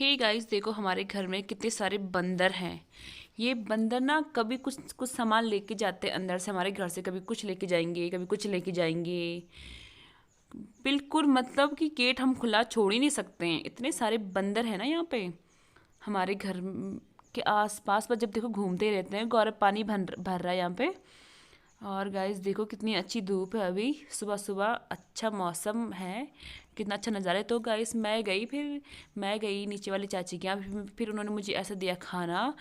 Hey guys, देखो हमारे घर में कितने सारे बंदर हैं। ये बंदर ना कभी कुछ कुछ सामान लेके जाते हैं अंदर से हमारे घर से, कभी कुछ लेके जाएंगे, कभी कुछ लेके जाएंगे। बिल्कुल मतलब कि गेट हम खुला छोड़ ही नहीं सकते हैं, इतने सारे बंदर हैं ना यहाँ पे हमारे घर के आस पास। पर जब देखो घूमते ही रहते हैं। गौरव पानी भर भर रहा है यहाँ पे। और गाइस देखो कितनी अच्छी धूप है, अभी सुबह सुबह अच्छा मौसम है, कितना अच्छा नज़ारा है। तो गाइस मैं गई नीचे वाली चाची के यहाँ। फिर उन्होंने मुझे ऐसा दिया खाना।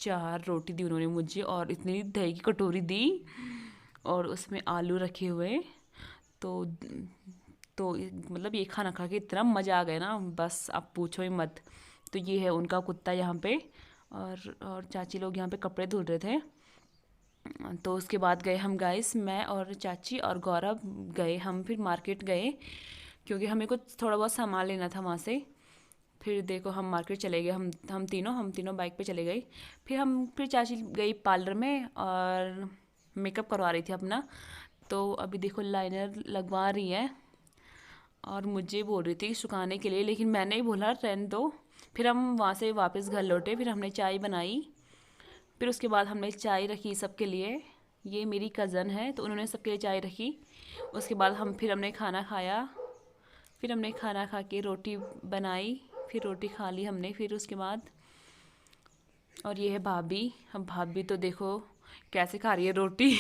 चार रोटी दी उन्होंने मुझे, और इतनी दही की कटोरी दी, और उसमें आलू रखे हुए। तो मतलब ये खाना खा के इतना मज़ा आ गया ना, बस आप पूछो ही मत। तो ये है उनका कुत्ता यहाँ पे। और चाची लोग यहाँ पे कपड़े धुल रहे थे। तो उसके बाद गए हम गाइस, मैं और चाची और गौरव गए हम, फिर मार्केट गए, क्योंकि हमें कुछ थोड़ा बहुत सामान लेना था वहाँ से। फिर देखो हम मार्केट चले गए, हम तीनों बाइक पे चले गए। फिर चाची गई पार्लर में और मेकअप करवा रही थी अपना। तो अभी देखो लाइनर लगवा रही है, और मुझे बोल रही थी सुखाने के लिए, लेकिन मैंने ही बोला रहने दो। फिर हम वहाँ से वापस घर लौटे, फिर हमने चाय बनाई। फिर उसके बाद हमने चाय रखी सबके लिए। ये मेरी कज़न है तो उन्होंने सबके लिए चाय रखी। उसके बाद फिर हमने खाना खाया। फिर हमने खाना खा के रोटी बनाई, फिर रोटी खा ली हमने। फिर उसके बाद, और ये है भाभी। अब भाभी तो देखो कैसे खा रही है रोटी।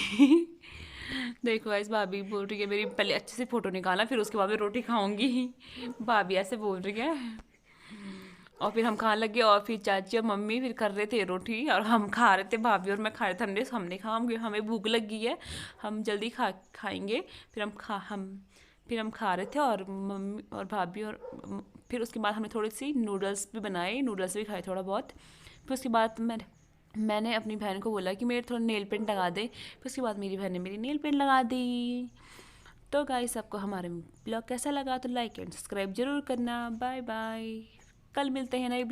देखो इस भाभी बोल रही है मेरी पहले अच्छे से फ़ोटो निकालना, फिर उसके बाद मैं रोटी खाऊंगी। भाभी ऐसे बोल रही है। और फिर हम खाने लगे, और फिर चाची और मम्मी फिर कर रहे थे रोटी, और हम खा रहे थे, भाभी और मैं खा रहे थे। हमने कहा हमें भूख लग गई है, हम जल्दी खाएंगे। फिर हम खा रहे थे, और मम्मी और भाभी और फिर उसके बाद हमने थोड़ी सी नूडल्स भी बनाए, नूडल्स भी खाए थोड़ा बहुत। फिर उसके बाद मैंने अपनी बहन को बोला कि मेरे थोड़ा नेल पेंट लगा दे। फिर उसके बाद मेरी बहन ने मेरी नेल पेंट लगा दी। तो गाइस, आपको हमारे ब्लॉग कैसा लगा तो लाइक एंड सब्सक्राइब जरूर करना। Bye bye. कल मिलते हैं नए